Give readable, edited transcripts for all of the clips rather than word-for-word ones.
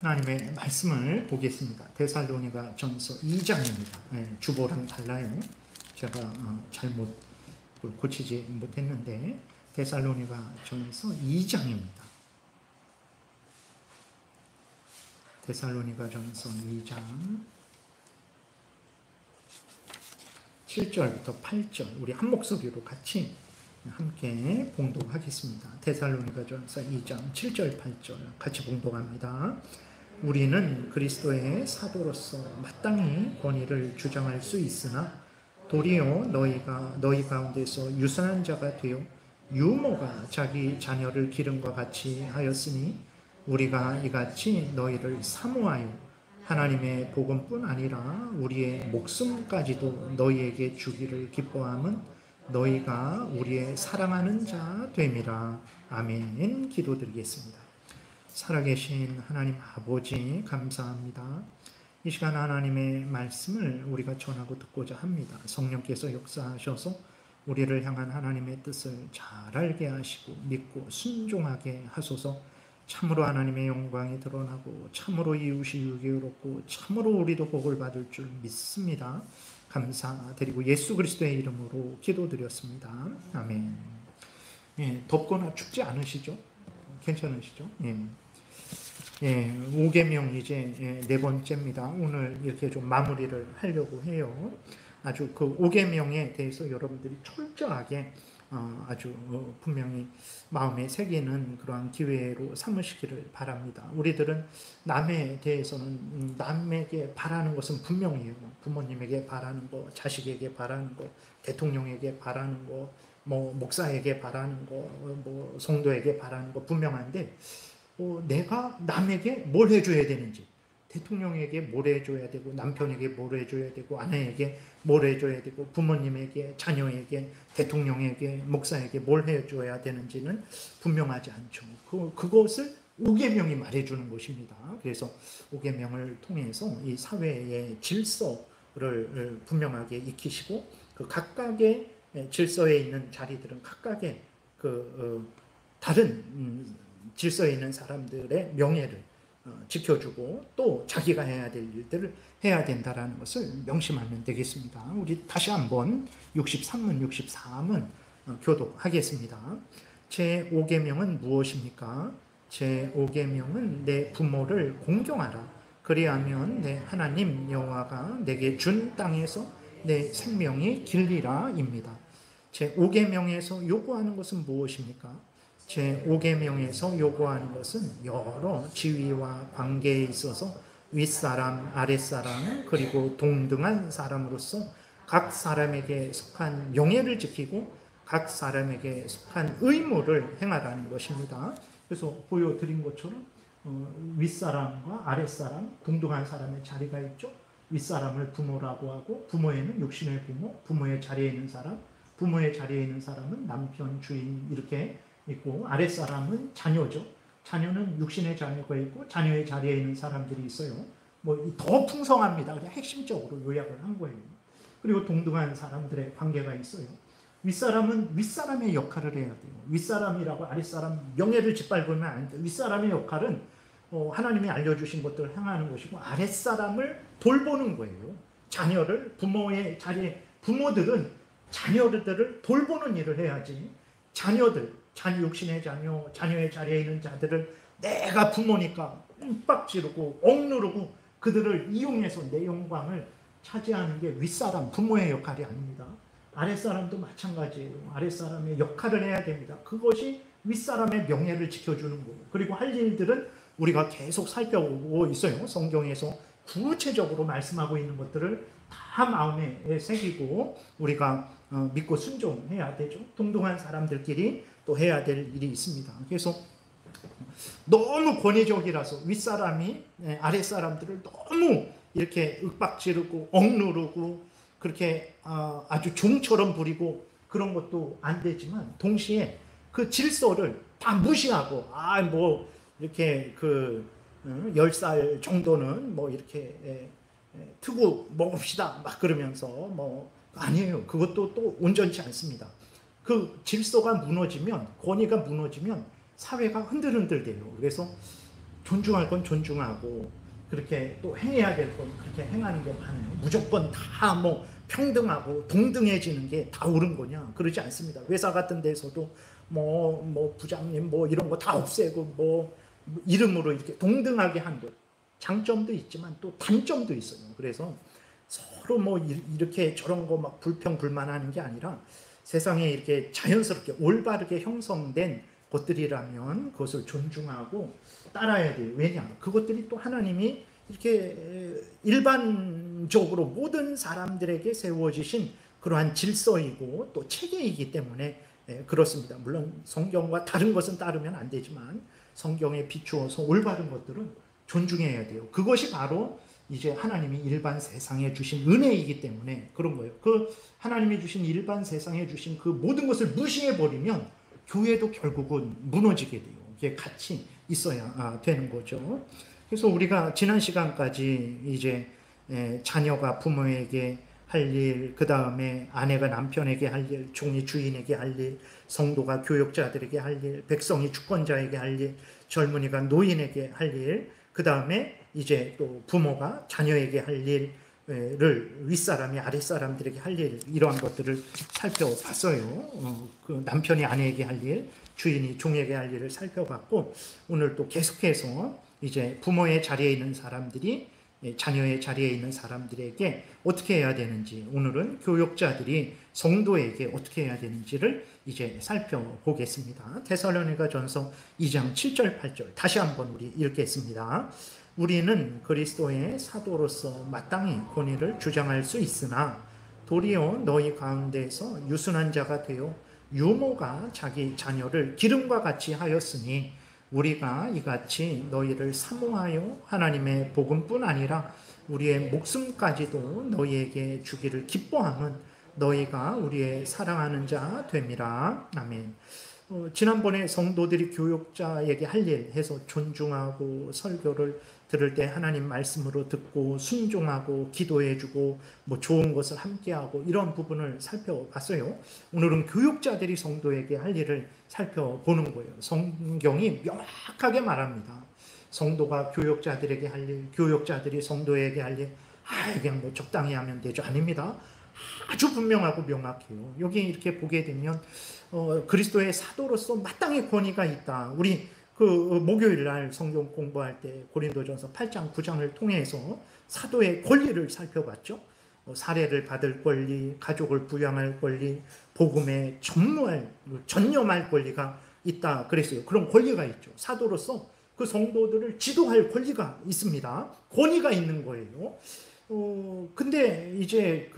하나님의 말씀을 보겠습니다. 데살로니가 전서 2장입니다. 주보랑 달라요. 제가 잘못 고치지 못했는데 데살로니가 전서 2장입니다. 데살로니가 전서 2장 7절부터 8절 우리 한 목소리로 같이 함께 봉독하겠습니다. 데살로니가 전서 2장 7절 8절 같이 봉독합니다. 우리는 그리스도의 사도로서 마땅히 권위를 주장할 수 있으나 도리어 너희 가운데서 유선한 자가 되어 유모가 자기 자녀를 기름과 같이 하였으니 우리가 이같이 너희를 사모하여 하나님의 복음뿐 아니라 우리의 목숨까지도 너희에게 주기를 기뻐함은 너희가 우리의 사랑하는 자 됨이라. 아멘. 기도드리겠습니다. 살아계신 하나님 아버지 감사합니다. 이 시간 하나님의 말씀을 우리가 전하고 듣고자 합니다. 성령께서 역사하셔서 우리를 향한 하나님의 뜻을 잘 알게 하시고 믿고 순종하게 하소서. 참으로 하나님의 영광이 드러나고 참으로 이웃이 유교롭고 참으로 우리도 복을 받을 줄 믿습니다. 감사드리고 예수 그리스도의 이름으로 기도드렸습니다. 아멘. 덥거나 춥지 않으시죠? 괜찮으시죠? 5계명 이제 네 번째입니다. 오늘 이렇게 좀 마무리를 하려고 해요. 아주 그 5계명에 대해서 여러분들이 철저하게 아주 분명히 마음에 새기는 그러한 기회로 삼으시기를 바랍니다. 우리들은 남에 대해서는 남에게 바라는 것은 분명해요. 부모님에게 바라는 거, 자식에게 바라는 거, 대통령에게 바라는 거, 뭐 목사에게 바라는 거, 뭐 성도에게 바라는 거 분명한데 내가 남에게 뭘 해줘야 되는지, 대통령에게 뭘 해줘야 되고 남편에게 뭘 해줘야 되고 아내에게 뭘 해줘야 되고 부모님에게 자녀에게 대통령에게 목사에게 뭘 해줘야 되는지는 분명하지 않죠. 그것을 5계명이 말해주는 것입니다. 그래서 5계명을 통해서 이 사회의 질서를 분명하게 익히시고 그 각각의 질서에 있는 자리들은 각각의 다른 질서에 있는 사람들의 명예를 지켜주고 또 자기가 해야 될 일들을 해야 된다는 것을 명심하면 되겠습니다. 우리 다시 한번 63문, 64문 교독하겠습니다. 제5계명은 무엇입니까? 제5계명은 내 부모를 공경하라. 그리하면 내 하나님 여호와가 내게 준 땅에서 내 생명이 길리라 입니다. 제5계명에서 요구하는 것은 무엇입니까? 제5계명에서 요구하는 것은 여러 지위와 관계에 있어서 윗사람, 아랫사람, 그리고 동등한 사람으로서 각 사람에게 속한 명예를 지키고 각 사람에게 속한 의무를 행하라는 것입니다. 그래서 보여드린 것처럼 윗사람과 아랫사람, 동등한 사람의 자리가 있죠. 윗사람을 부모라고 하고 부모에는 육신의 부모, 부모의 자리에 있는 사람, 부모의 자리에 있는 사람은 남편, 주인 이렇게 있고 아랫사람은 자녀죠. 자녀는 육신의 자녀가 있고 자녀의 자리에 있는 사람들이 있어요. 뭐 더 풍성합니다. 그냥 핵심적으로 요약을 한 거예요. 그리고 동등한 사람들의 관계가 있어요. 윗사람은 윗사람의 역할을 해야 돼요. 윗사람이라고 아랫사람 명예를 짓밟으면 안 돼요. 윗사람의 역할은 하나님이 알려주신 것들을 행하는 것이고 아랫사람을 돌보는 거예요. 자녀를 부모의 자리에 부모들은 자녀들을 돌보는 일을 해야지 육신의 자녀, 자녀의 자리에 있는 자들을 내가 부모니까 윽박지르고 억누르고 그들을 이용해서 내 영광을 차지하는 게 윗사람, 부모의 역할이 아닙니다. 아랫사람도 마찬가지예요. 아랫사람의 역할을 해야 됩니다. 그것이 윗사람의 명예를 지켜주는 거예요. 그리고 할 일들은 우리가 계속 살펴보고 있어요. 성경에서 구체적으로 말씀하고 있는 것들을 다 마음에 새기고 우리가 믿고 순종해야 되죠. 동등한 사람들끼리 또 해야 될 일이 있습니다. 그래서 너무 권위적이라서 윗사람이 아랫사람들을 너무 이렇게 윽박지르고 억누르고 그렇게 아주 종처럼 부리고 그런 것도 안 되지만 동시에 그 질서를 다 무시하고 뭐 이렇게 10살 정도는 뭐 이렇게 트고 먹읍시다 막 그러면서 뭐 아니에요. 그것도 또 온전치 않습니다. 그 질서가 무너지면 권위가 무너지면 사회가 흔들흔들 돼요. 그래서 존중할 건 존중하고 그렇게 또 행해야 될 건 그렇게 행하는 게 많아요. 무조건 다 뭐 평등하고 동등해지는 게 다 옳은 거냐? 그러지 않습니다. 회사 같은 데서도 뭐 부장님 뭐 이런 거 다 없애고 뭐 이름으로 이렇게 동등하게 한 것. 장점도 있지만 또 단점도 있어요. 그래서 서로 뭐 이렇게 저런 거 막 불평불만하는 게 아니라 세상에 이렇게 자연스럽게 올바르게 형성된 것들이라면 그것을 존중하고 따라야 돼요. 왜냐? 그것들이 또 하나님이 이렇게 일반적으로 모든 사람들에게 세워주신 그러한 질서이고 또 체계이기 때문에 그렇습니다. 물론 성경과 다른 것은 따르면 안 되지만 성경에 비추어서 올바른 것들은 존중해야 돼요. 그것이 바로 이제 하나님이 일반 세상에 주신 은혜이기 때문에 그런 거예요. 그 하나님이 주신 일반 세상에 주신 그 모든 것을 무시해버리면 교회도 결국은 무너지게 돼요. 이게 같이 있어야 되는 거죠. 그래서 우리가 지난 시간까지 이제 자녀가 부모에게 할 일, 그 다음에 아내가 남편에게 할 일, 종이 주인에게 할 일, 성도가 교역자들에게 할 일, 백성이 주권자에게 할 일, 젊은이가 노인에게 할 일, 그 다음에 이제 또 부모가 자녀에게 할 일을 윗사람이 아랫사람들에게 할 일, 이러한 것들을 살펴봤어요. 그 남편이 아내에게 할 일, 주인이 종에게 할 일을 살펴봤고, 오늘 또 계속해서 이제 부모의 자리에 있는 사람들이 자녀의 자리에 있는 사람들에게 어떻게 해야 되는지, 오늘은 교역자들이 성도에게 어떻게 해야 되는지를 이제 살펴보겠습니다. 데살로니가전서 2장 7절 8절 다시 한번 우리 읽겠습니다. 우리는 그리스도의 사도로서 마땅히 권위를 주장할 수 있으나 도리어 너희 가운데서 유순한 자가 되어 유모가 자기 자녀를 기름과 같이 하였으니 우리가 이같이 너희를 사모하여 하나님의 복음뿐 아니라 우리의 목숨까지도 너희에게 주기를 기뻐함은 너희가 우리의 사랑하는 자 됨이라. 아멘. 지난번에 성도들이 교역자에게 할 일 해서 존중하고 설교를 들을 때 하나님 말씀으로 듣고 순종하고 기도해주고 뭐 좋은 것을 함께하고 이런 부분을 살펴봤어요. 오늘은 교역자들이 성도에게 할 일을 살펴보는 거예요. 성경이 명확하게 말합니다. 성도가 교역자들에게 할 일, 교역자들이 성도에게 할 일, 그냥 뭐 적당히 하면 되죠. 아닙니다. 아주 분명하고 명확해요. 여기 이렇게 보게 되면 그리스도의 사도로서 마땅히 권위가 있다. 우리 그 목요일 날 성경 공부할 때 고린도전서 8장 9장을 통해서 사도의 권리를 살펴봤죠. 사례를 받을 권리, 가족을 부양할 권리, 복음에 전념할 권리가 있다 그랬어요. 그런 권리가 있죠. 사도로서 그 성도들을 지도할 권리가 있습니다. 권위가 있는 거예요. 근데 이제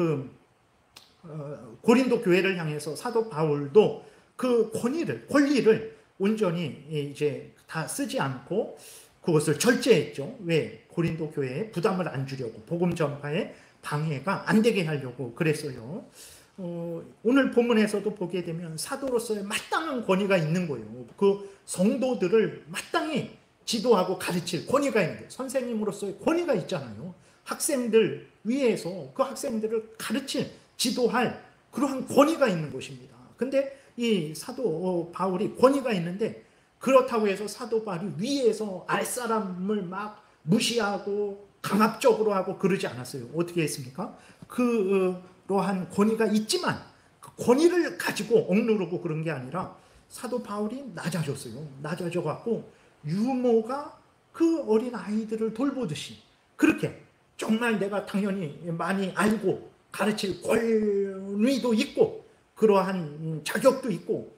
고린도 교회를 향해서 사도 바울도 그 권리를 온전히 이제 다 쓰지 않고 그것을 절제했죠. 왜? 고린도 교회에 부담을 안 주려고, 복음 전파에 방해가 안 되게 하려고 그랬어요. 오늘 본문에서도 보게 되면 사도로서의 마땅한 권위가 있는 거예요. 그 성도들을 마땅히 지도하고 가르칠 권위가 있는 거예요. 선생님으로서의 권위가 있잖아요. 학생들 위에서 그 학생들을 가르칠, 지도할 그러한 권위가 있는 것입니다. 근데 이 사도 바울이 권위가 있는데 그렇다고 해서 사도 바울이 위에서 아랫사람을 막 무시하고 강압적으로 하고 그러지 않았어요. 어떻게 했습니까? 그러한 권위가 있지만 그 권위를 가지고 억누르고 그런 게 아니라 사도 바울이 낮아졌어요. 낮아져갖고 유모가 그 어린 아이들을 돌보듯이 그렇게 정말 내가 당연히 많이 알고 가르칠 권위도 있고 그러한 자격도 있고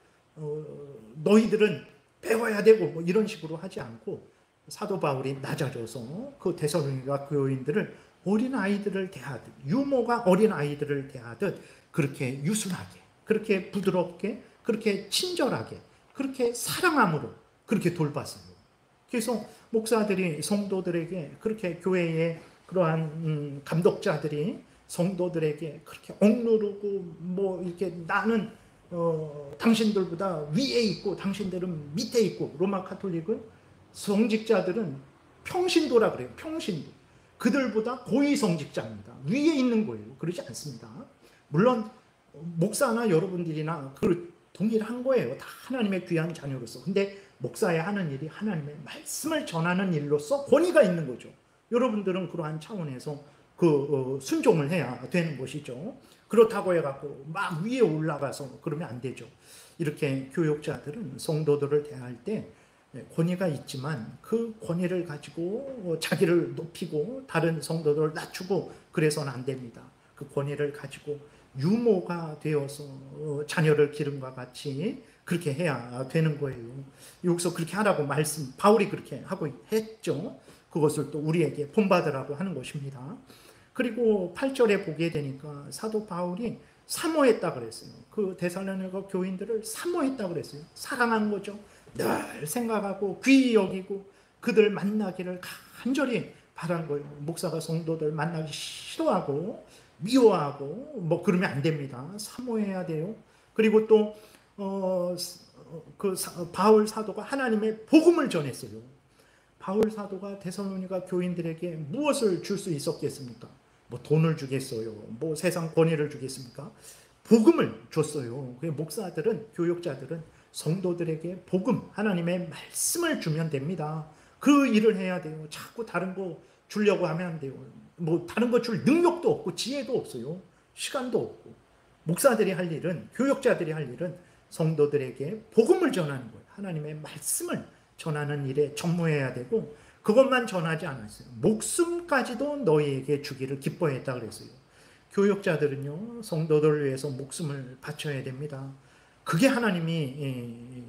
너희들은 배워야 되고 뭐 이런 식으로 하지 않고 사도 바울이 낮아져서 그 데살로니가 교인들을 어린아이들을 대하듯, 유모가 어린아이들을 대하듯 그렇게 유순하게, 그렇게 부드럽게, 그렇게 친절하게, 그렇게 사랑함으로 그렇게 돌봤어요. 그래서 목사들이 성도들에게 그렇게 교회의 그러한 감독자들이 성도들에게 그렇게 억누르고 뭐 이렇게 나는 당신들보다 위에 있고 당신들은 밑에 있고, 로마 카톨릭은 성직자들은 평신도라 그래요. 평신도. 그들보다 고위 성직자입니다. 위에 있는 거예요. 그러지 않습니다. 물론 목사나 여러분들이나 그 동일한 거예요. 다 하나님의 귀한 자녀로서. 근데 목사의 하는 일이 하나님의 말씀을 전하는 일로서 권위가 있는 거죠. 여러분들은 그러한 차원에서 순종을 해야 되는 것이죠. 그렇다고 해갖고 막 위에 올라가서 그러면 안 되죠. 이렇게 교육자들은 성도들을 대할 때 권위가 있지만 그 권위를 가지고 자기를 높이고 다른 성도들을 낮추고 그래서는 안 됩니다. 그 권위를 가지고 유모가 되어서 자녀를 기름과 같이 그렇게 해야 되는 거예요. 여기서 그렇게 하라고 바울이 그렇게 하고 했죠. 그것을 또 우리에게 본받으라고 하는 것입니다. 그리고 8절에 보게 되니까 사도 바울이 사모했다 그랬어요. 그 데살로니가 교인들을 사모했다 그랬어요. 사랑한 거죠. 늘 생각하고 귀히 여기고 그들 만나기를 간절히 바란 거예요. 목사가 성도들 만나기 싫어하고 미워하고 뭐 그러면 안 됩니다. 사모해야 돼요. 그리고 또 바울 사도가 하나님의 복음을 전했어요. 바울 사도가 데살로니가 교인들에게 무엇을 줄 수 있었겠습니까? 뭐 돈을 주겠어요? 뭐 세상 권위를 주겠습니까? 복음을 줬어요. 목사들은, 교육자들은 성도들에게 복음, 하나님의 말씀을 주면 됩니다. 그 일을 해야 돼요. 자꾸 다른 거 주려고 하면 안 돼요. 뭐 다른 거 줄 능력도 없고 지혜도 없어요. 시간도 없고. 목사들이 할 일은, 교육자들이 할 일은 성도들에게 복음을 전하는 거예요. 하나님의 말씀을 전하는 일에 전무해야 되고, 그것만 전하지 않았어요. 목숨까지도 너희에게 주기를 기뻐했다 그랬어요. 교육자들은요, 성도들을 위해서 목숨을 바쳐야 됩니다. 그게 하나님이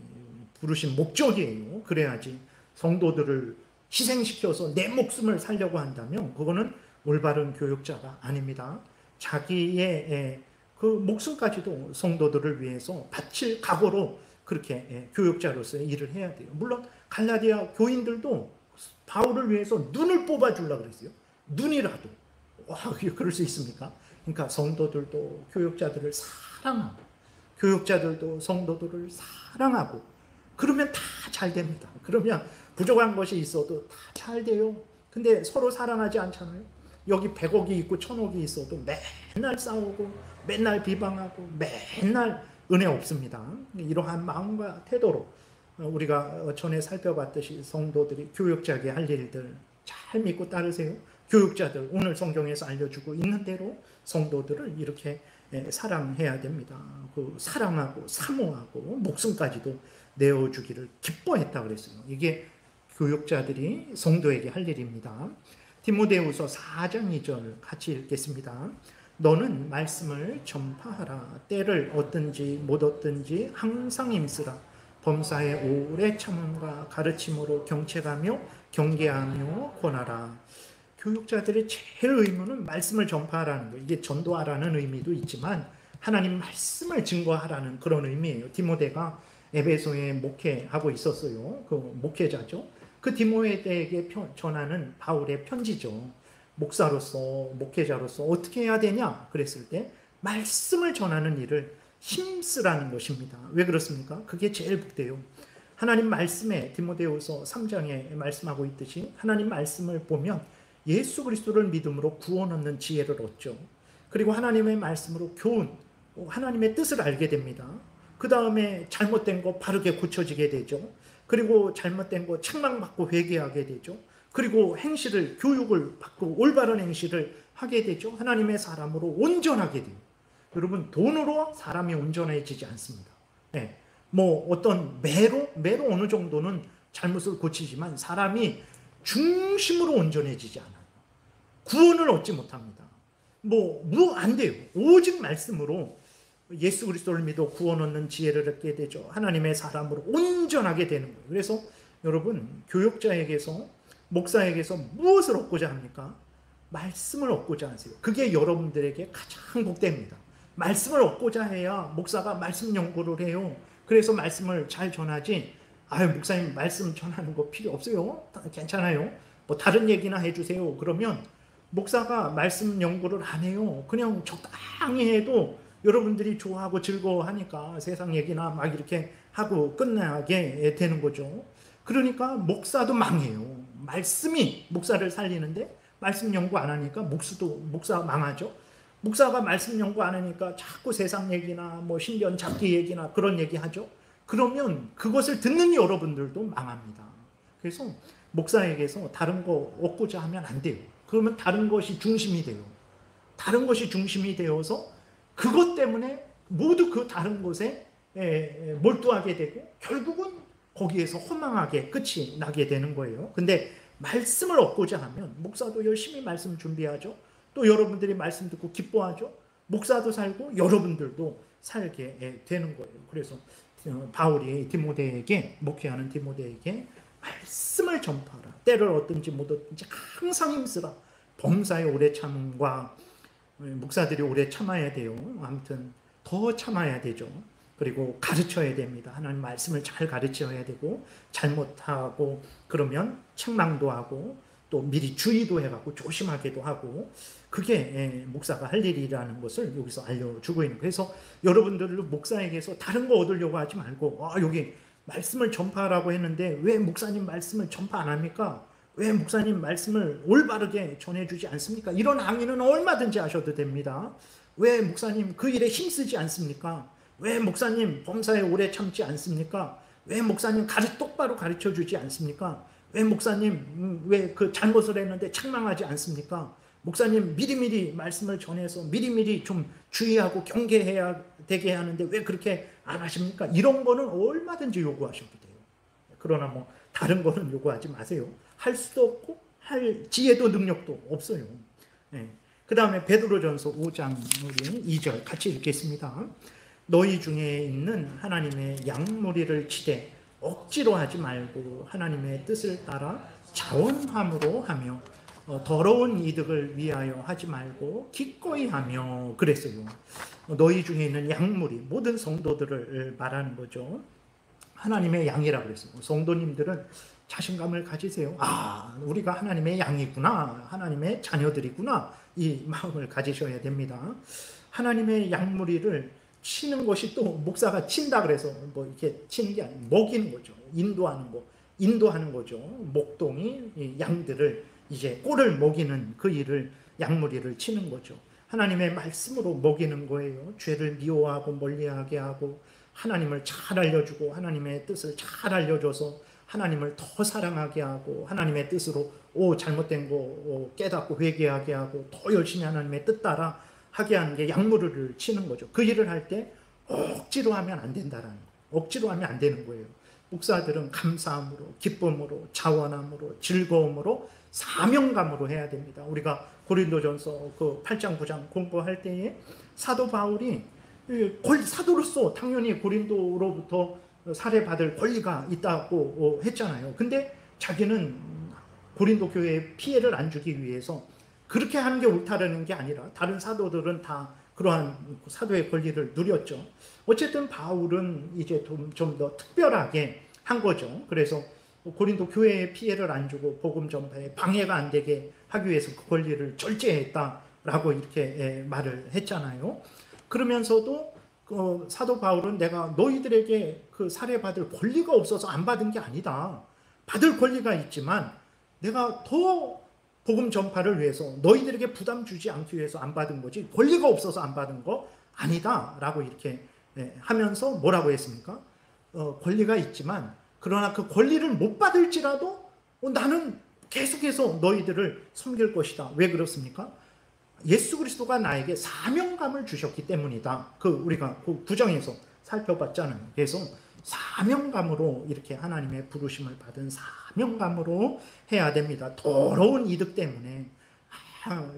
부르신 목적이에요. 그래야지 성도들을 희생시켜서 내 목숨을 살려고 한다면 그거는 올바른 교육자가 아닙니다. 자기의 그 목숨까지도 성도들을 위해서 바칠 각오로 그렇게 교육자로서의 일을 해야 돼요. 물론 갈라디아 교인들도 바울을 위해서 눈을 뽑아주려고 그랬어요. 눈이라도. 와, 그럴 수 있습니까? 그러니까 성도들도 교육자들을 사랑하고 교육자들도 성도들을 사랑하고 그러면 다 잘 됩니다. 그러면 부족한 것이 있어도 다 잘 돼요. 근데 서로 사랑하지 않잖아요. 여기 100억이 있고 1000억이 있어도 맨날 싸우고 맨날 비방하고 맨날 은혜 없습니다. 이러한 마음과 태도로 우리가 전에 살펴봤듯이 성도들이 교육자에게 할 일들 잘 믿고 따르세요. 교육자들 오늘 성경에서 알려주고 있는 대로 성도들을 이렇게 사랑해야 됩니다. 그 사랑하고 사모하고 목숨까지도 내어주기를 기뻐했다 그랬어요. 이게 교육자들이 성도에게 할 일입니다. 디모데후서 4장 2절 같이 읽겠습니다. 너는 말씀을 전파하라. 때를 얻든지 못 얻든지 항상 힘쓰라. 범사에 오래 참음과 가르침으로 경책하며 경계하며 권하라. 교육자들의 제일 의무는 말씀을 전파하라는 거예요. 이게 전도하라는 의미도 있지만 하나님 말씀을 증거하라는 그런 의미예요. 디모데가 에베소에 목회하고 있었어요. 그 목회자죠. 그 디모데에게 전하는 바울의 편지죠. 목사로서 목회자로서 어떻게 해야 되냐 그랬을 때 말씀을 전하는 일을 힘쓰라는 것입니다. 왜 그렇습니까? 그게 제일 복돼요. 하나님 말씀에 디모데후서 3장에 말씀하고 있듯이 하나님 말씀을 보면 예수 그리스도를 믿음으로 구원 얻는 지혜를 얻죠. 그리고 하나님의 말씀으로 교훈, 하나님의 뜻을 알게 됩니다. 그 다음에 잘못된 거 바르게 고쳐지게 되죠. 그리고 잘못된 거 책망받고 회개하게 되죠. 그리고 행실을, 교육을 받고 올바른 행실을 하게 되죠. 하나님의 사람으로 온전하게 돼요. 여러분, 돈으로 사람이 온전해지지 않습니다. 네. 뭐 어떤 매로 어느 정도는 잘못을 고치지만 사람이 중심으로 온전해지지 않아요. 구원을 얻지 못합니다. 뭐 안 돼요. 오직 말씀으로 예수 그리스도를 믿어 구원 얻는 지혜를 얻게 되죠. 하나님의 사람으로 온전하게 되는 거예요. 그래서 여러분, 교육자에게서 목사에게서 무엇을 얻고자 합니까? 말씀을 얻고자 하세요. 그게 여러분들에게 가장 복됩니다. 말씀을 얻고자 해야 목사가 말씀 연구를 해요. 그래서 말씀을 잘 전하지. 아유, 목사님 말씀 전하는 거 필요 없어요. 괜찮아요. 뭐 다른 얘기나 해주세요. 그러면 목사가 말씀 연구를 안 해요. 그냥 적당히 해도 여러분들이 좋아하고 즐거워하니까 세상 얘기나 막 이렇게 하고 끝나게 되는 거죠. 그러니까 목사도 망해요. 말씀이 목사를 살리는데 말씀 연구 안 하니까 목사 망하죠. 목사가 말씀 연구 안 하니까 자꾸 세상 얘기나 뭐 신변 잡기 얘기나 그런 얘기 하죠. 그러면 그것을 듣는 여러분들도 망합니다. 그래서 목사에게서 다른 거 얻고자 하면 안 돼요. 그러면 다른 것이 중심이 돼요. 다른 것이 중심이 되어서 그것 때문에 모두 그 다른 것에 몰두하게 되고 결국은 거기에서 허망하게 끝이 나게 되는 거예요. 근데 말씀을 얻고자 하면 목사도 열심히 말씀 준비하죠. 또 여러분들이 말씀 듣고 기뻐하죠. 목사도 살고 여러분들도 살게 되는 거예요. 그래서 바울이 디모데에게, 목회하는 디모데에게 말씀을 전파하라. 때를 얻든지 못 얻든지 항상 힘쓰라. 범사에 오래 참음과, 목사들이 오래 참아야 돼요. 아무튼 더 참아야 되죠. 그리고 가르쳐야 됩니다. 하나님 말씀을 잘 가르쳐야 되고, 잘못하고 그러면 책망도 하고 또 미리 주의도 해갖고 조심하게도 하고, 그게 목사가 할 일이라는 것을 여기서 알려주고 있는 거예요. 그래서 여러분들도 목사에게서 다른 거 얻으려고 하지 말고, 여기 말씀을 전파하라고 했는데 왜 목사님 말씀을 전파 안 합니까? 왜 목사님 말씀을 올바르게 전해주지 않습니까? 이런 항의는 얼마든지 하셔도 됩니다. 왜 목사님 그 일에 힘쓰지 않습니까? 왜 목사님 범사에 오래 참지 않습니까? 왜 목사님 똑바로 가르쳐주지 않습니까? 왜 목사님 왜 그 잘못을 했는데 책망하지 않습니까? 목사님 미리미리 말씀을 전해서 미리미리 좀 주의하고 경계해야 되게 하는데 왜 그렇게 안 하십니까? 이런 거는 얼마든지 요구하셔도 돼요. 그러나 뭐 다른 거는 요구하지 마세요. 할 수도 없고 할 지혜도 능력도 없어요. 그 다음에 베드로전서 5장 우리 2절 같이 읽겠습니다. 너희 중에 있는 하나님의 양무리를 치되 억지로 하지 말고 하나님의 뜻을 따라 자원함으로 하며 더러운 이득을 위하여 하지 말고 기꺼이 하며 그랬어요. 너희 중에 있는 양무리, 모든 성도들을 말하는 거죠. 하나님의 양이라고 그랬어요. 성도님들은 자신감을 가지세요. 우리가 하나님의 양이구나, 하나님의 자녀들이구나, 이 마음을 가지셔야 됩니다. 하나님의 양무리를 치는 것이 또 목사가 친다 그래서 뭐 이렇게 치는 게 아니고 먹이는 거죠. 인도하는 거죠. 목동이 양들을 이제 꼴을 먹이는 그 일을, 양무리를 치는 거죠. 하나님의 말씀으로 먹이는 거예요. 죄를 미워하고 멀리하게 하고 하나님을 잘 알려주고 하나님의 뜻을 잘 알려줘서 하나님을 더 사랑하게 하고 하나님의 뜻으로 잘못된 거 깨닫고 회개하게 하고 더 열심히 하나님의 뜻 따라 하게 하는 게 양무리를 치는 거죠. 그 일을 할 때 억지로 하면 안 된다라는 거예요. 억지로 하면 안 되는 거예요. 목사들은 감사함으로, 기쁨으로, 자원함으로, 즐거움으로, 사명감으로 해야 됩니다. 우리가 고린도전서 그 8장 9장 공부할 때에 사도 바울이 사도로서 당연히 고린도로부터 살해받을 권리가 있다고 했잖아요. 근데 자기는 고린도 교회에 피해를 안 주기 위해서 그렇게 하는 게 옳다라는 게 아니라 다른 사도들은 다 그러한 사도의 권리를 누렸죠. 어쨌든 바울은 이제 좀 더 특별하게 한 거죠. 그래서 고린도 교회에 피해를 안 주고 복음 전파에 방해가 안 되게 하기 위해서 그 권리를 절제했다라고 이렇게 말을 했잖아요. 그러면서도 사도 바울은 내가 너희들에게 그 살해받을 권리가 없어서 안 받은 게 아니다. 받을 권리가 있지만 내가 더 복음 전파를 위해서 너희들에게 부담 주지 않기 위해서 안 받은 거지 권리가 없어서 안 받은 거 아니다 라고 이렇게 하면서 뭐라고 했습니까? 권리가 있지만 그러나 그 권리를 못 받을지라도 나는 계속해서 너희들을 섬길 것이다. 왜 그렇습니까? 예수 그리스도가 나에게 사명감을 주셨기 때문이다. 우리가 그 구정에서 살펴봤잖아요. 그래서 사명감으로 이렇게 하나님의 부르심을 받은 사명감으로 해야 됩니다. 더러운 이득 때문에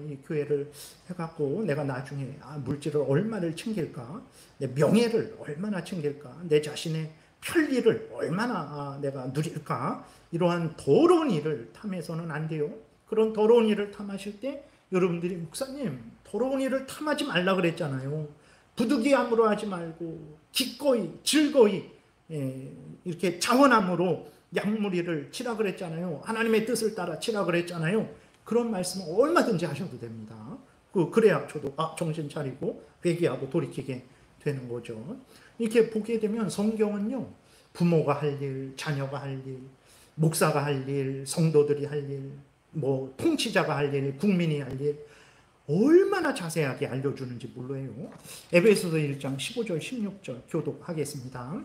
이 교회를 해갖고 내가 나중에 물질을 얼마를 챙길까, 내 명예를 얼마나 챙길까, 내 자신의 편리를 얼마나 내가 누릴까, 이러한 더러운 일을 탐해서는 안 돼요. 그런 더러운 일을 탐하실 때 여러분들이 목사님 더러운 일을 탐하지 말라 그랬잖아요. 부득이함으로 하지 말고 기꺼이 즐거이 이렇게 자원함으로 양무리를 치라 그랬잖아요. 하나님의 뜻을 따라 치라 그랬잖아요. 그런 말씀은 얼마든지 하셔도 됩니다. 그래야 저도 정신 차리고 회개하고 돌이키게 되는 거죠. 이렇게 보게 되면 성경은요, 부모가 할 일, 자녀가 할 일, 목사가 할 일, 성도들이 할 일, 뭐 통치자가 할 일, 국민이 할 일, 얼마나 자세하게 알려주는지 몰라요. 에베소서 1장 15절 16절 교독하겠습니다.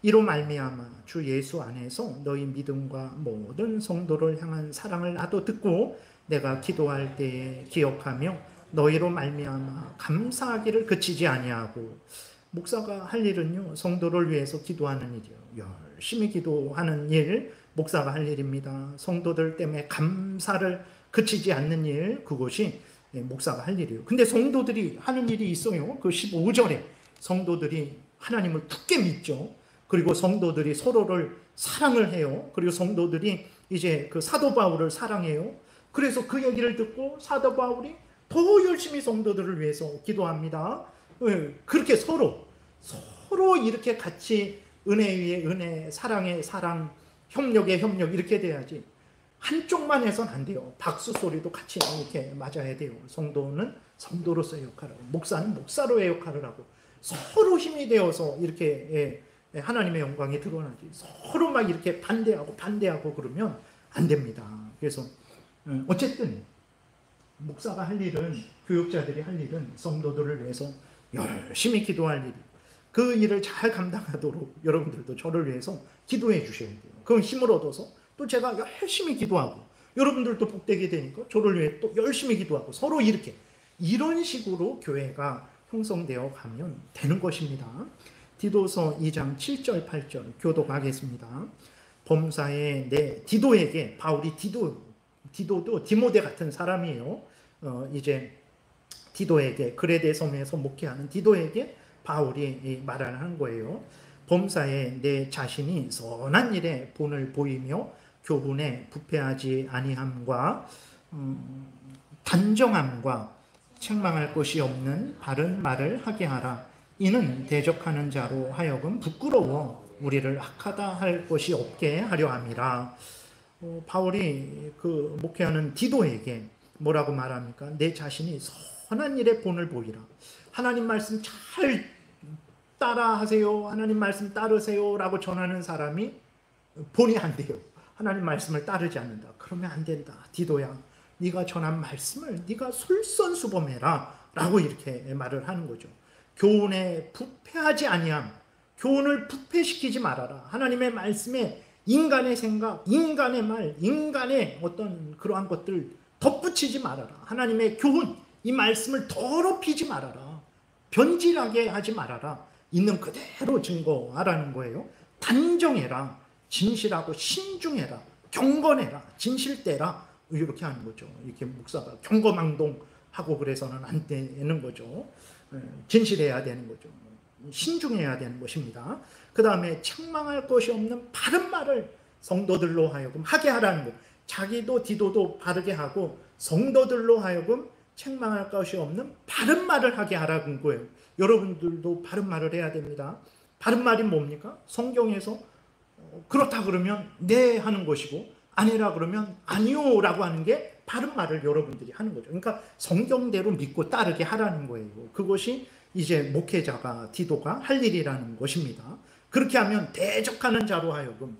이로 말미암아 주 예수 안에서 너희 믿음과 모든 성도를 향한 사랑을 나도 듣고 내가 기도할 때에 기억하며 너희로 말미암아 감사하기를 그치지 아니하고. 목사가 할 일은요, 성도를 위해서 기도하는 일이요. 열심히 기도하는 일, 목사가 할 일입니다. 성도들 때문에 감사를 그치지 않는 일, 그것이 목사가 할 일이에요. 근데 성도들이 하는 일이 있어요. 그 15절에 성도들이 하나님을 굳게 믿죠. 그리고 성도들이 서로를 사랑을 해요. 그리고 성도들이 이제 그 사도 바울을 사랑해요. 그래서 그 얘기를 듣고 사도 바울이 더 열심히 성도들을 위해서 기도합니다. 그렇게 서로 이렇게 같이 은혜 위에 은혜, 사랑에 사랑, 협력에 협력 이렇게 돼야지. 한쪽만 해서는 안 돼요. 박수 소리도 같이 이렇게 맞아야 돼요. 성도는 성도로서의 역할을 하고, 목사는 목사로의 역할을 하고, 서로 힘이 되어서 이렇게 하나님의 영광이 드러나지. 서로 막 이렇게 반대하고 그러면 안 됩니다. 그래서 어쨌든 목사가 할 일은, 교육자들이 할 일은 성도들을 위해서 열심히 기도할 일, 그 일을 잘 감당하도록 여러분들도 저를 위해서 기도해 주셔야 돼요. 그럼 힘을 얻어서 또 제가 열심히 기도하고 여러분들도 복되게 되니까 저를 위해 또 열심히 기도하고 서로 이렇게 이런 식으로 교회가 형성되어 가면 되는 것입니다. 디도서 2장 7절 8절 교독하겠습니다. 범사에 내 디도에게, 바울이 디도도 디모데 같은 사람이에요. 이제 디도에게, 그레데 섬에서 목회하는 디도에게 바울이 말을 한 거예요. 범사에 내 자신이 선한 일에 본을 보이며 교훈에 부패하지 아니함과 단정함과 책망할 것이 없는 바른 말을 하게 하라. 이는 대적하는 자로 하여금 부끄러워 우리를 악하다 할 것이 없게 하려 함이라. 바울이 그 목회하는 디도에게 뭐라고 말합니까? 내 자신이 선한 일에 본을 보이라. 하나님 말씀 잘 따라하세요, 하나님 말씀 따르세요 라고 전하는 사람이 본이 안 돼요. 하나님 말씀을 따르지 않는다. 그러면 안 된다. 디도야, 네가 전한 말씀을 네가 솔선수범해라 라고 이렇게 말을 하는 거죠. 교훈에 부패하지 아니함, 교훈을 부패시키지 말아라. 하나님의 말씀에 인간의 생각, 인간의 말, 인간의 어떤 그러한 것들 덧붙이지 말아라. 하나님의 교훈, 이 말씀을 더럽히지 말아라. 변질하게 하지 말아라. 있는 그대로 증거하라는 거예요. 단정해라. 진실하고 신중해라. 경건해라. 진실되라. 이렇게 하는 거죠. 이렇게 목사가 경거망동하고 그래서는 안 되는 거죠. 진실해야 되는 거죠. 신중해야 되는 것입니다. 그 다음에 책망할 것이 없는 바른 말을 성도들로 하여금 하게 하라는 거예요. 자기도 디도도 바르게 하고 성도들로 하여금 책망할 것이 없는 바른 말을 하게 하라는 거예요. 여러분들도 바른 말을 해야 됩니다. 바른 말이 뭡니까? 성경에서 그렇다 그러면 네 하는 것이고, 아니라 그러면 아니요 라고 하는 게 바른 말을 여러분들이 하는 거죠. 그러니까 성경대로 믿고 따르게 하라는 거예요. 그것이 이제 목회자가, 디도가 할 일이라는 것입니다. 그렇게 하면 대적하는 자로 하여금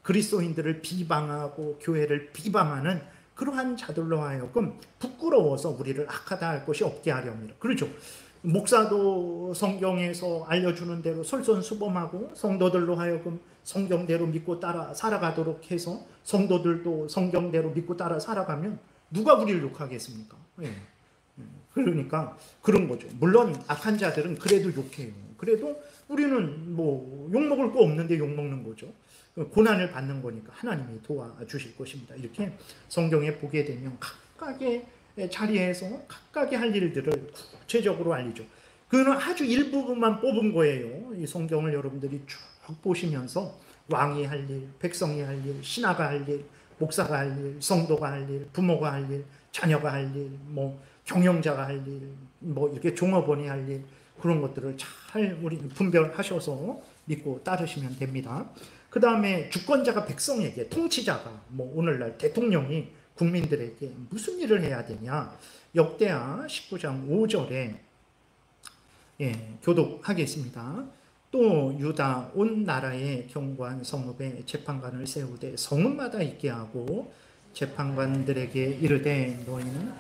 그리스도인들을 비방하고 교회를 비방하는 그러한 자들로 하여금 부끄러워서 우리를 악하다 할 것이 없게 하려 합니다. 그렇죠. 목사도 성경에서 알려주는 대로 솔선수범하고 성도들로 하여금 성경대로 믿고 따라 살아가도록 해서 성도들도 성경대로 믿고 따라 살아가면 누가 우리를 욕하겠습니까? 그러니까 그런 거죠. 물론 악한 자들은 그래도 욕해요. 그래도 우리는 뭐 욕먹을 거 없는데 욕먹는 거죠. 고난을 받는 거니까 하나님이 도와주실 것입니다. 이렇게 성경에 보게 되면 각각의 자리에서 각각의 할 일들을 구체적으로 알리죠. 그는 아주 일부분만 뽑은 거예요. 이 성경을 여러분들이 쭉 보시면서 왕이 할 일, 백성이 할 일, 신하가 할 일, 목사가 할 일, 성도가 할 일, 부모가 할 일, 자녀가 할 일, 뭐 경영자가 할 일, 뭐 이렇게 종업원이 할 일, 그런 것들을 잘 우리 분별하셔서 믿고 따르시면 됩니다. 그 다음에 주권자가 백성에게, 통치자가, 뭐 오늘날 대통령이 국민들에게 무슨 일을 해야 되냐. 역대하 19장 5절에 교독하겠습니다. 또 유다 온 나라의 경관 성읍에 재판관을 세우되 성읍마다 있게 하고 재판관들에게 이르되 너희는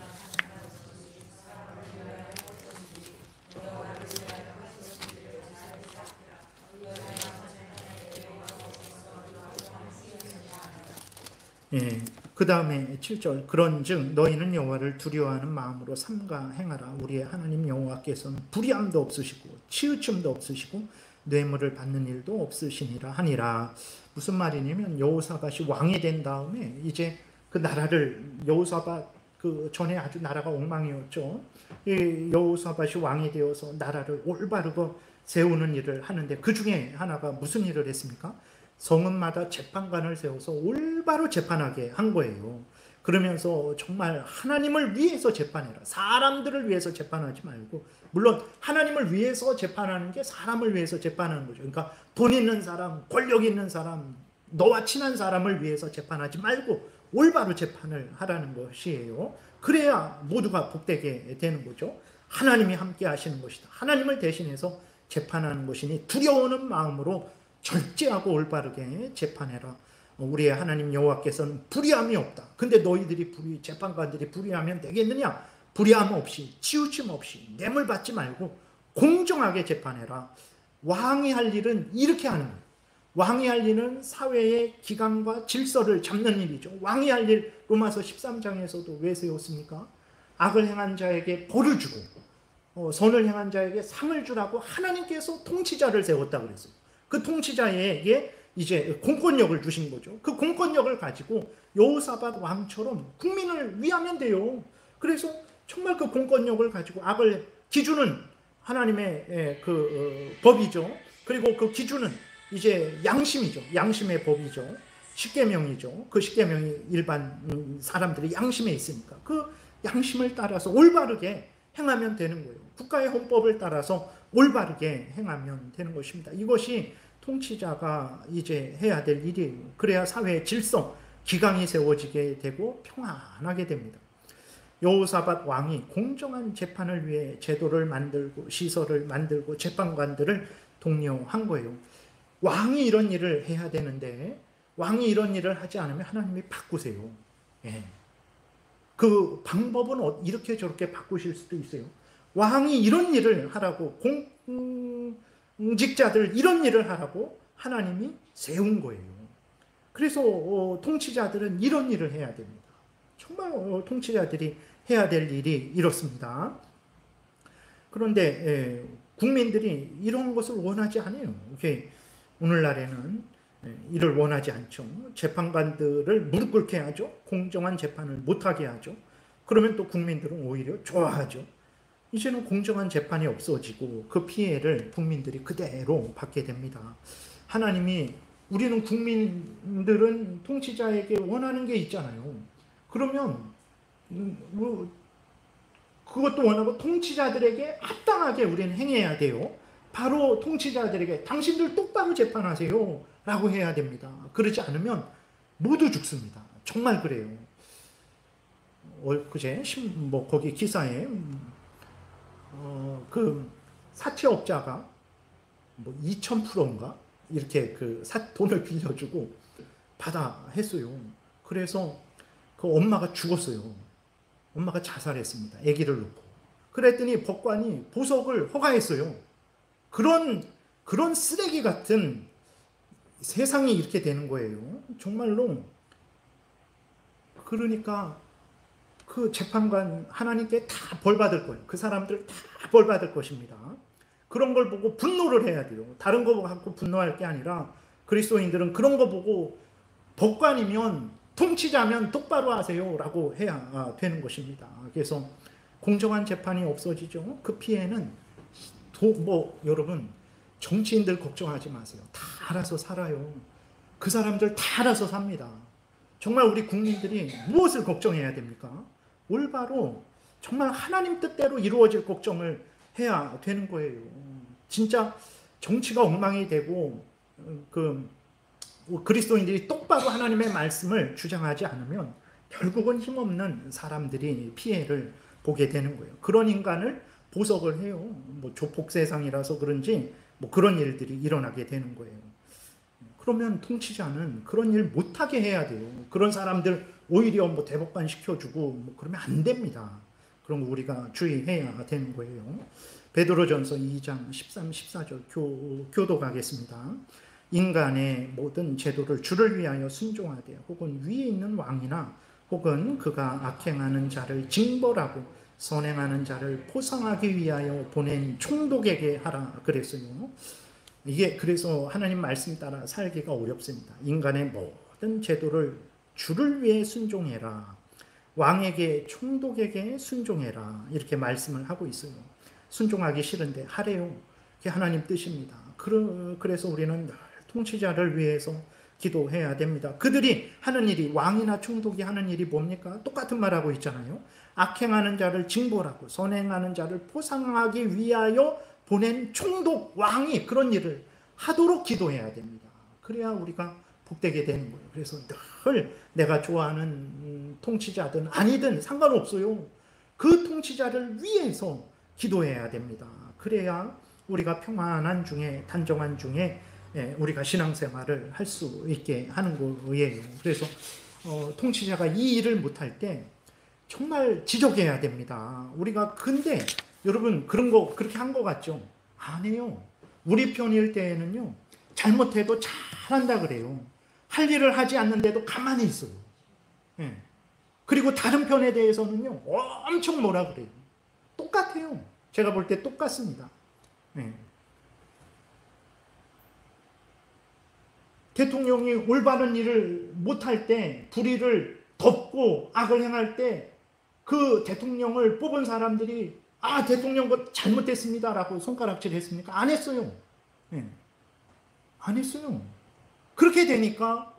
예. 그 다음에 7절 그런즉 너희는 여호와를 두려워하는 마음으로 삼가 행하라. 우리의 하나님 여호와께서는 불의함도 없으시고 치우침도 없으시고 뇌물을 받는 일도 없으시니라 하니라. 무슨 말이냐면 여호사밧이 왕이 된 다음에 이제 그 나라를 여호사밧 그 전에 아주 나라가 엉망이었죠. 이 여호사밧이 왕이 되어서 나라를 올바르고 세우는 일을 하는데 그 중에 하나가 무슨 일을 했습니까? 성읍마다 재판관을 세워서 올바로 재판하게 한 거예요. 그러면서 정말 하나님을 위해서 재판해라. 사람들을 위해서 재판하지 말고, 물론 하나님을 위해서 재판하는 게 사람을 위해서 재판하는 거죠. 그러니까 돈 있는 사람, 권력 있는 사람, 너와 친한 사람을 위해서 재판하지 말고 올바로 재판을 하라는 것이에요. 그래야 모두가 복되게 되는 거죠. 하나님이 함께 하시는 것이다. 하나님을 대신해서 재판하는 것이니 두려워하는 마음으로 절제하고 올바르게 재판해라. 우리의 하나님 여호와께서는 불의함이 없다. 근데 너희들이 재판관들이 불의하면 되겠느냐? 불의함 없이, 치우침 없이, 뇌물 받지 말고 공정하게 재판해라. 왕이 할 일은 이렇게 하는 거예요. 왕이 할 일은 사회의 기강과 질서를 잡는 일이죠. 왕이 할 일, 로마서 13장에서도 왜 세웠습니까? 악을 행한 자에게 벌을 주고 선을 행한 자에게 상을 주라고 하나님께서 통치자를 세웠다 그랬어요. 그 통치자에게 이제 공권력을 주신 거죠. 그 공권력을 가지고 여호사밧 왕처럼 국민을 위하면 돼요. 그래서 정말 그 공권력을 가지고 악을 기준은 하나님의 법이죠. 그리고 그 기준은 이제 양심이죠. 양심의 법이죠. 십계명이죠. 그 십계명이 일반 사람들의 양심에 있으니까 그 양심을 따라서 올바르게 행하면 되는 거예요. 국가의 헌법을 따라서 올바르게 행하면 되는 것입니다. 이것이 통치자가 이제 해야 될 일이에요. 그래야 사회의 질서, 기강이 세워지게 되고 평안하게 됩니다. 여호사밧 왕이 공정한 재판을 위해 제도를 만들고 시설을 만들고 재판관들을 독려한 거예요. 왕이 이런 일을 해야 되는데 왕이 이런 일을 하지 않으면 하나님이 바꾸세요. 예. 그 방법은 이렇게 저렇게 바꾸실 수도 있어요. 왕이 이런 일을 하라고, 공직자들 이런 일을 하라고 하나님이 세운 거예요. 그래서 통치자들은 이런 일을 해야 됩니다. 정말 통치자들이 해야 될 일이 이렇습니다. 그런데 국민들이 이런 것을 원하지 않아요. 오늘날에는 이를 원하지 않죠. 재판관들을 무릎 꿇게 하죠. 공정한 재판을 못하게 하죠. 그러면 또 국민들은 오히려 좋아하죠. 이제는 공정한 재판이 없어지고 그 피해를 국민들이 그대로 받게 됩니다. 하나님이 우리는 국민들은 통치자에게 원하는 게 있잖아요. 그러면 그것도 원하고 통치자들에게 합당하게 우리는 행해야 돼요. 바로 통치자들에게 당신들 똑바로 재판하세요 라고 해야 됩니다. 그러지 않으면 모두 죽습니다. 정말 그래요. 그제 거기 기사에 그 사채업자가 2000%인가 이렇게 돈을 빌려주고 받아 했어요. 그래서 그 엄마가 죽었어요. 엄마가 자살했습니다. 아기를 놓고. 그랬더니 법관이 보석을 허가했어요. 그런 쓰레기 같은 세상이 이렇게 되는 거예요. 정말로. 그러니까 그 재판관 하나님께 다 벌받을 거예요. 그 사람들 다 벌받을 것입니다. 그런 걸 보고 분노를 해야 돼요. 다른 거 갖고 분노할 게 아니라 그리스도인들은 그런 거 보고 법관이면 통치자면 똑바로 하세요 라고 해야 되는 것입니다. 그래서 공정한 재판이 없어지죠. 그 피해는 여러분 정치인들 걱정하지 마세요. 다 알아서 살아요. 그 사람들 다 알아서 삽니다. 정말 우리 국민들이 무엇을 걱정해야 됩니까? 올바로 정말 하나님 뜻대로 이루어질 걱정을 해야 되는 거예요. 진짜 정치가 엉망이 되고 그리스도인들이 똑바로 하나님의 말씀을 주장하지 않으면 결국은 힘없는 사람들이 피해를 보게 되는 거예요. 그런 인간을 보석을 해요. 조폭 세상이라서 그런지 그런 일들이 일어나게 되는 거예요. 그러면 통치자는 그런 일 못하게 해야 돼요. 그런 사람들 오히려 대법관 시켜주고 그러면 안 됩니다. 그럼 우리가 주의해야 되는 거예요. 베드로전서 2장 13, 14절 교도 가겠습니다. 인간의 모든 제도를 주를 위하여 순종하되 혹은 위에 있는 왕이나 혹은 그가 악행하는 자를 징벌하고 선행하는 자를 포상하기 위하여 보낸 총독에게 하라 그랬어요. 이게 그래서 하나님 말씀 따라 살기가 어렵습니다. 인간의 모든 제도를 주를 위해 순종해라. 왕에게 총독에게 순종해라. 이렇게 말씀을 하고 있어요. 순종하기 싫은데 하래요. 그게 하나님 뜻입니다. 그래서 우리는 늘 통치자를 위해서 기도해야 됩니다. 그들이 하는 일이, 왕이나 총독이 하는 일이 뭡니까? 똑같은 말하고 있잖아요. 악행하는 자를 징벌하고 선행하는 자를 포상하기 위하여 보낸 총독, 왕이 그런 일을 하도록 기도해야 됩니다. 그래야 우리가 복되게 되는 거예요. 그래서 늘 내가 좋아하는 통치자든 아니든 상관없어요. 그 통치자를 위해서 기도해야 됩니다. 그래야 우리가 평안한 중에, 단정한 중에 우리가 신앙생활을 할 수 있게 하는 거예요. 그래서 통치자가 이 일을 못할 때 정말 지적해야 됩니다. 우리가 근데 여러분 그런 거 그렇게 한 거 같죠? 안 해요. 우리 편일 때에는요, 잘못해도 잘한다 그래요. 할 일을 하지 않는데도 가만히 있어요. 예. 그리고 다른 편에 대해서는요, 엄청 뭐라 그래요. 똑같아요. 제가 볼 때 똑같습니다. 예. 대통령이 올바른 일을 못할 때, 불의를 덮고 악을 행할 때, 그 대통령을 뽑은 사람들이 대통령 거 잘못했습니다 라고 손가락질 했습니까? 안 했어요. 네. 안 했어요. 그렇게 되니까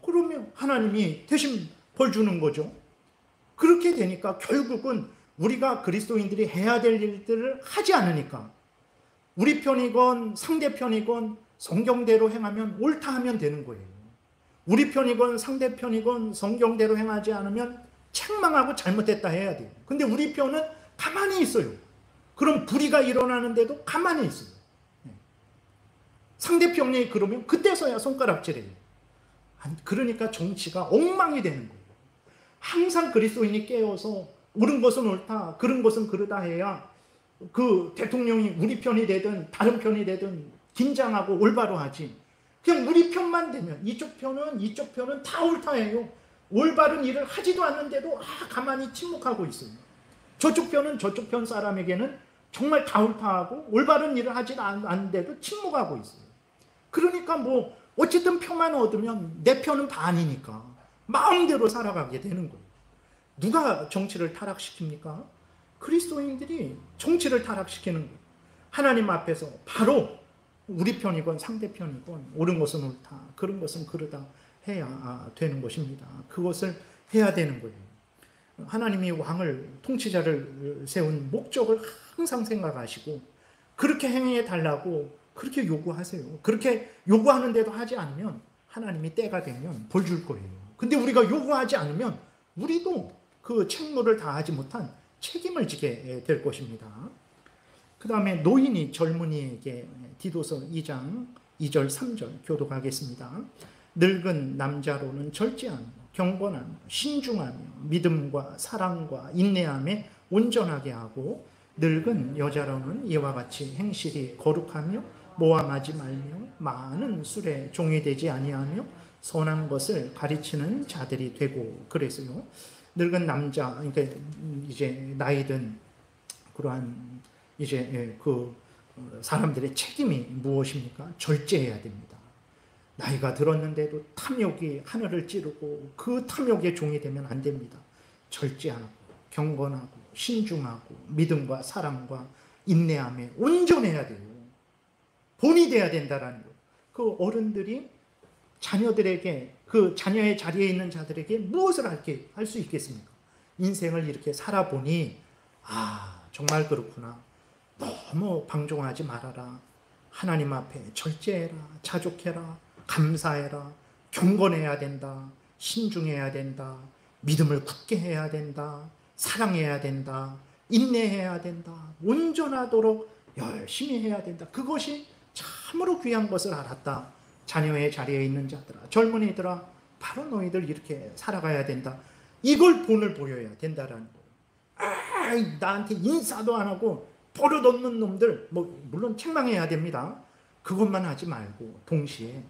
그러면 하나님이 대신 벌 주는 거죠. 그렇게 되니까 결국은 우리가 그리스도인들이 해야 될 일들을 하지 않으니까 우리 편이건 상대편이건 성경대로 행하면 옳다 하면 되는 거예요. 우리 편이건 상대편이건 성경대로 행하지 않으면 책망하고 잘못했다 해야 돼요. 근데 우리 편은 가만히 있어요. 그럼 불의가 일어나는데도 가만히 있어요. 상대편이 그러면 그때서야 손가락질해요. 그러니까 정치가 엉망이 되는 거예요. 항상 그리스도인이 깨어서 옳은 것은 옳다, 그런 것은 그르다 해야 그 대통령이 우리 편이 되든 다른 편이 되든 긴장하고 올바로 하지. 그냥 우리 편만 되면 이쪽 편은 다 옳다 해요. 올바른 일을 하지도 않는데도 가만히 침묵하고 있어요. 저쪽 편은 저쪽 편 사람에게는 정말 다 옳다 하고 올바른 일을 하지 않는데도 침묵하고 있어요. 그러니까 뭐 어쨌든 표만 얻으면 내 편은 반이니까 마음대로 살아가게 되는 거예요. 누가 정치를 타락시킵니까? 그리스도인들이 정치를 타락시키는 거예요. 하나님 앞에서 바로 우리 편이건 상대편이건 옳은 것은 옳다, 그런 것은 그르다 해야 되는 것입니다. 그것을 해야 되는 거예요. 하나님이 왕을, 통치자를 세운 목적을 항상 생각하시고 그렇게 행해 달라고 그렇게 요구하세요. 그렇게 요구하는데도 하지 않으면 하나님이 때가 되면 벌 줄 거예요. 근데 우리가 요구하지 않으면 우리도 그 책무를 다하지 못한 책임을 지게 될 것입니다. 그 다음에 노인이 젊은이에게 디도서 2장 2절 3절 교독하겠습니다. 늙은 남자로는 절제하며 경건하며 신중하며 믿음과 사랑과 인내함에 온전하게 하고 늙은 여자로는 이와 같이 행실이 거룩하며 모함하지 말며 많은 술에 종이 되지 아니하며 선한 것을 가르치는 자들이 되고 그래서요. 늙은 남자, 그러니까 이제 나이든 그러한 이제 그 사람들의 책임이 무엇입니까? 절제해야 됩니다. 나이가 들었는데도 탐욕이 하늘을 찌르고 그 탐욕의 종이 되면 안 됩니다. 절제하고 경건하고 신중하고 믿음과 사랑과 인내함에 온전해야 돼요. 본이 돼야 된다라는 거예요. 그 어른들이 자녀들에게, 그 자녀의 자리에 있는 자들에게 무엇을 할 수 있겠습니까? 인생을 이렇게 살아보니 정말 그렇구나. 너무 방종하지 말아라. 하나님 앞에 절제해라. 자족해라. 감사해라. 경건해야 된다. 신중해야 된다. 믿음을 굳게 해야 된다. 사랑해야 된다. 인내해야 된다. 온전하도록 열심히 해야 된다. 그것이 참으로 귀한 것을 알았다. 자녀의 자리에 있는 자들아, 젊은이들아, 바로 너희들 이렇게 살아가야 된다. 이걸 본을 보여야 된다라는 거예요. 나한테 인사도 안 하고 버릇없는 놈들, 물론 책망해야 됩니다. 그것만 하지 말고 동시에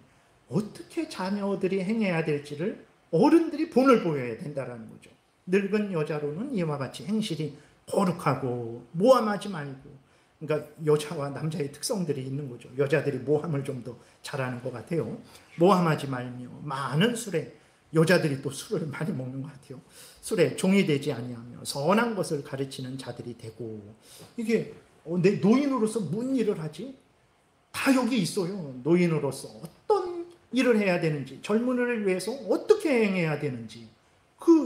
어떻게 자녀들이 행해야 될지를 어른들이 본을 보여야 된다는 거죠. 늙은 여자로는 이와 같이 행실이 거룩하고 모함하지 말고, 그러니까 여자와 남자의 특성들이 있는 거죠. 여자들이 모함을 좀 더 잘하는 것 같아요. 모함하지 말며 많은 술에, 여자들이 또 술을 많이 먹는 것 같아요. 술에 종이 되지 아니하며 선한 것을 가르치는 자들이 되고, 이게 내 노인으로서 뭔 일을 하지? 다 여기 있어요. 노인으로서 어떤 일을 해야 되는지, 젊은이를 위해서 어떻게 행해야 되는지,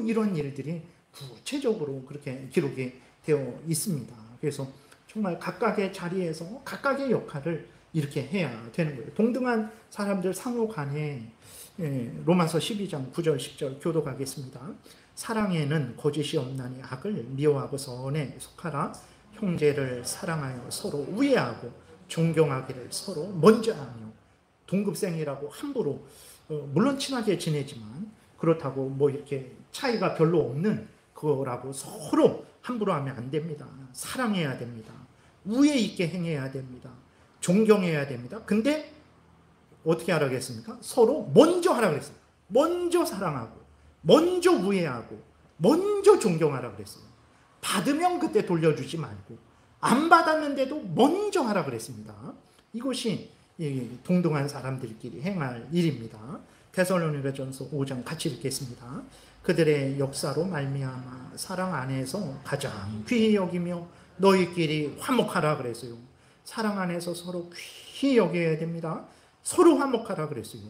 이런 일들이 구체적으로 그렇게 기록이 되어 있습니다. 그래서 정말 각각의 자리에서 각각의 역할을 이렇게 해야 되는 거예요. 동등한 사람들 상호 간에, 로마서 12장 9절 10절 교독하겠습니다. 사랑에는 거짓이 없나니 악을 미워하고 선에 속하라. 형제를 사랑하여 서로 우애하고 존경하기를 서로 먼저 하며. 동급생이라고 함부로, 물론 친하게 지내지만 그렇다고 뭐 이렇게 차이가 별로 없는 거라고 서로 함부로 하면 안 됩니다. 사랑해야 됩니다. 우애 있게 행해야 됩니다. 존경해야 됩니다. 근데 어떻게 하라겠습니까? 서로 먼저 하라 그랬어요. 먼저 사랑하고, 먼저 우애하고, 먼저 존경하라 그랬어요. 받으면 그때 돌려주지 말고, 안 받았는데도 먼저 하라 그랬습니다. 이것이 동등한 사람들끼리 행할 일입니다. 데살로니가전서 5장 같이 읽겠습니다. 그들의 역사로 말미암아 사랑 안에서 가장 귀히 여기며 너희끼리 화목하라 그랬어요. 사랑 안에서 서로 귀히 여겨야 됩니다. 서로 화목하라 그랬어요.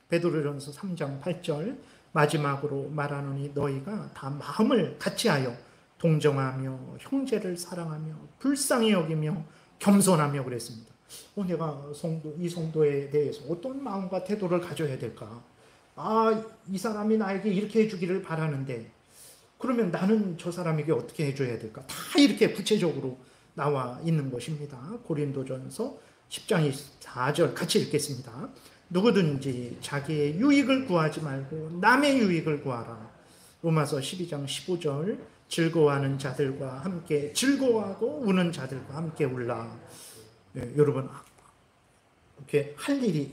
베드로전서 3장 8절 마지막으로 말하노니 너희가 다 마음을 같이하여 동정하며 형제를 사랑하며 불쌍히 여기며 겸손하며 그랬습니다. 내가 이 성도에 대해서 어떤 마음과 태도를 가져야 될까? 이 사람이 나에게 이렇게 해주기를 바라는데 그러면 나는 저 사람에게 어떻게 해줘야 될까? 다 이렇게 구체적으로 나와 있는 것입니다. 고린도전서 10장 24절 같이 읽겠습니다. 누구든지 자기의 유익을 구하지 말고 남의 유익을 구하라. 로마서 12장 15절 즐거워하는 자들과 함께 즐거워하고 우는 자들과 함께 울라. 여러분 이렇게 할 일이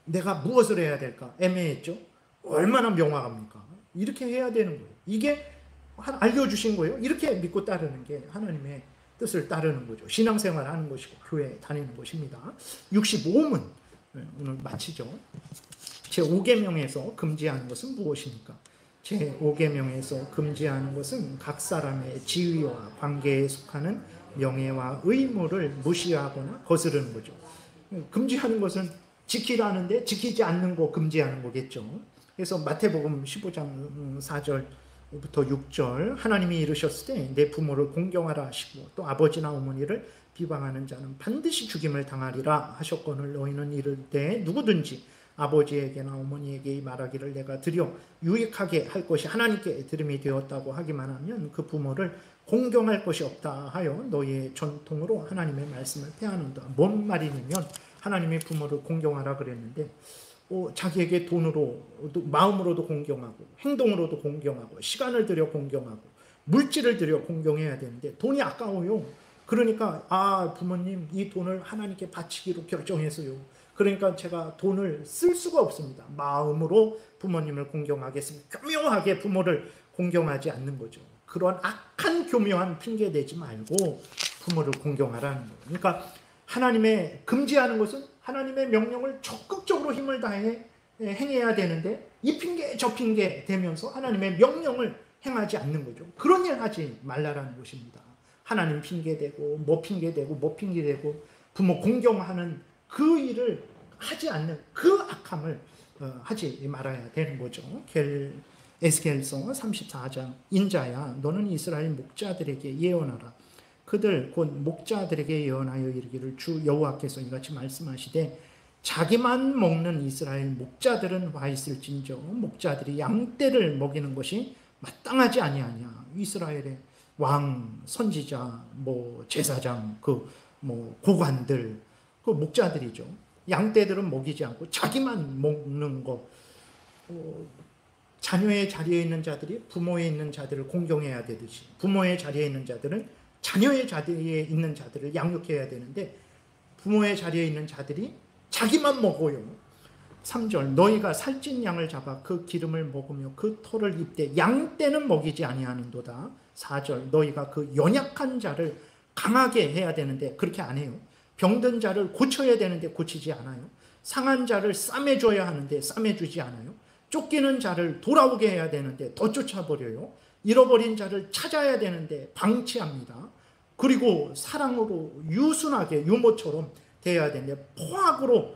내가 무엇을 해야 될까 애매했죠. 얼마나 명확합니까? 이렇게 해야 되는 거예요. 이게 알려주신 거예요. 이렇게 믿고 따르는 게 하나님의 뜻을 따르는 거죠. 신앙생활 하는 것이고 교회 다니는 것입니다. 65문 오늘 마치죠. 제5계명에서 금지하는 것은 무엇입니까? 제5계명에서 금지하는 것은 각 사람의 지위와 관계에 속하는 명예와 의무를 무시하거나 거스르는 거죠. 금지하는 것은 지키라는데 지키지 않는 거 금지하는 거겠죠. 그래서 마태복음 15장 4절부터 6절 하나님이 이르셨을 때 내 부모를 공경하라 하시고 또 아버지나 어머니를 비방하는 자는 반드시 죽임을 당하리라 하셨거늘 너희는 이를 때 누구든지 아버지에게나 어머니에게 말하기를 내가 드려 유익하게 할 것이 하나님께 들음이 되었다고 하기만 하면 그 부모를 공경할 것이 없다 하여 너희의 전통으로 하나님의 말씀을 폐하는다. 뭔 말이냐면 하나님의 부모를 공경하라 그랬는데 자기에게 돈으로도 마음으로도 공경하고 행동으로도 공경하고 시간을 들여 공경하고 물질을 들여 공경해야 되는데 돈이 아까워요. 그러니까 부모님 이 돈을 하나님께 바치기로 결정했어요. 그러니까 제가 돈을 쓸 수가 없습니다. 마음으로 부모님을 공경하겠습니다. 교묘하게 부모를 공경하지 않는 거죠. 그런 악한 교묘한 핑계 대지 말고 부모를 공경하라는 거예요. 그러니까 하나님의 금지하는 것은 하나님의 명령을 적극적으로 힘을 다해 행해야 되는데 이 핑계 저 핑계 대면서 하나님의 명령을 행하지 않는 거죠. 그런 일 하지 말라라는 것입니다. 하나님 핑계대고 뭐 핑계대고 뭐 핑계대고 부모 공경하는 그 일을 하지 않는 그 악함을 하지 말아야 되는 거죠. 에스겔서 34장 인자야 너는 이스라엘 목자들에게 예언하라. 그들 곧 목자들에게 예언하여 이르기를 주 여호와께서 이같이 말씀하시되 자기만 먹는 이스라엘 목자들은 와 있을진저 목자들이 양떼를 먹이는 것이 마땅하지 아니하냐. 이스라엘의 왕, 선지자, 제사장, 고관들, 목자들이죠. 양떼들은 먹이지 않고 자기만 먹는 거. 자녀의 자리에 있는 자들이 부모에 있는 자들을 공경해야 되듯이 부모의 자리에 있는 자들은 자녀의 자리에 있는 자들을 양육해야 되는데 부모의 자리에 있는 자들이 자기만 먹어요. 3절 너희가 살찐 양을 잡아 그 기름을 먹으며 그 털을 입되 양떼는 먹이지 아니하는도다. 4절 너희가 그 연약한 자를 강하게 해야 되는데 그렇게 안 해요. 병든 자를 고쳐야 되는데 고치지 않아요. 상한 자를 싸매줘야 하는데 싸매주지 않아요. 쫓기는 자를 돌아오게 해야 되는데 더 쫓아버려요. 잃어버린 자를 찾아야 되는데 방치합니다. 그리고 사랑으로 유순하게 유모처럼 대해야 되는데 포악으로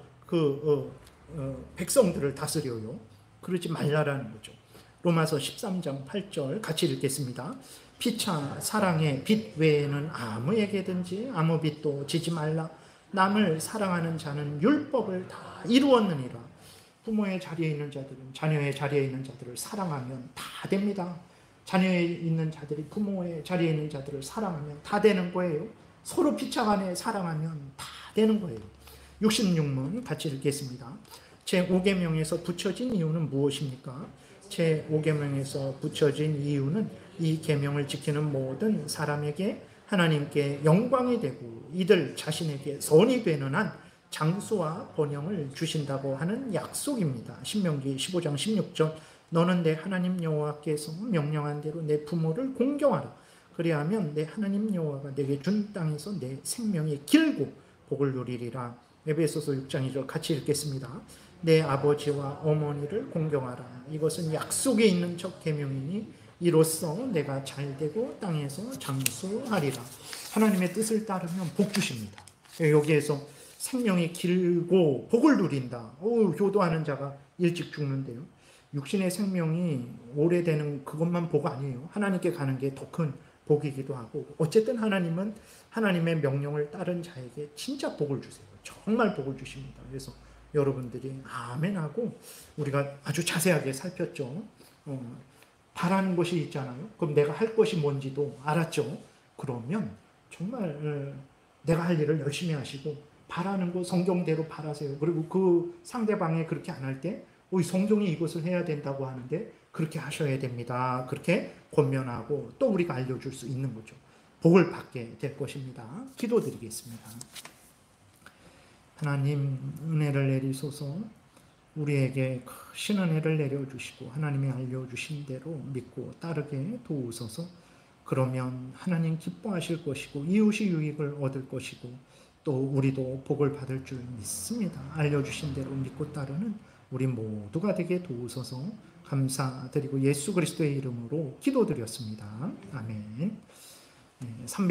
백성들을 다스려요. 그러지 말라라는 거죠. 로마서 13장 8절 같이 읽겠습니다. 피차 사랑의 빛 외에는 아무에게든지 아무 빛도 지지 말라. 남을 사랑하는 자는 율법을 다 이루었느니라. 부모의 자리에 있는 자들은 자녀의 자리에 있는 자들을 사랑하면 다 됩니다. 자녀에 있는 자들이 부모의 자리에 있는 자들을 사랑하면 다 되는 거예요. 서로 피차 간에 사랑하면 다 되는 거예요. 66문 같이 읽겠습니다. 제5계명에서 붙여진 이유는 무엇입니까? 제5계명에서 붙여진 이유는 이 계명을 지키는 모든 사람에게 하나님께 영광이 되고 이들 자신에게 선이 되는 한 장수와 번영을 주신다고 하는 약속입니다. 신명기 15장 16절 너는 내 하나님 여호와께서 명령한 대로 내 부모를 공경하라. 그리하면 내 하나님 여호와가 내게 준 땅에서 내 생명이 길고 복을 누리리라. 에베소서 6장 2절 같이 읽겠습니다. 내 아버지와 어머니를 공경하라. 이것은 약속에 있는 첫 계명이니 이로써 내가 잘되고 땅에서 장수하리라. 하나님의 뜻을 따르면 복 주십니다. 여기에서 생명이 길고 복을 누린다. 효도하는 자가 일찍 죽는데요. 육신의 생명이 오래되는 그것만 복 아니에요. 하나님께 가는 게 더 큰 복이기도 하고 어쨌든 하나님은 하나님의 명령을 따른 자에게 진짜 복을 주세요. 정말 복을 주십니다. 그래서 여러분들이 아멘하고 우리가 아주 자세하게 살폈죠. 바라는 것이 있잖아요. 그럼 내가 할 것이 뭔지도 알았죠. 그러면 정말 내가 할 일을 열심히 하시고 바라는 거 성경대로 바라세요. 그리고 그 상대방이 그렇게 안 할 때 성경이 이것을 해야 된다고 하는데 그렇게 하셔야 됩니다. 그렇게 권면하고 또 우리가 알려줄 수 있는 거죠. 복을 받게 될 것입니다. 기도드리겠습니다. 하나님 은혜를 내리소서. 우리에게 크신 은혜를 내려주시고 하나님이 알려주신 대로 믿고 따르게 도우소서. 그러면 하나님 기뻐하실 것이고 이웃이 유익을 얻을 것이고 또 우리도 복을 받을 줄 믿습니다. 알려주신 대로 믿고 따르는 우리 모두가 되게 도우소서. 감사드리고 예수 그리스도의 이름으로 기도드렸습니다. 아멘. 300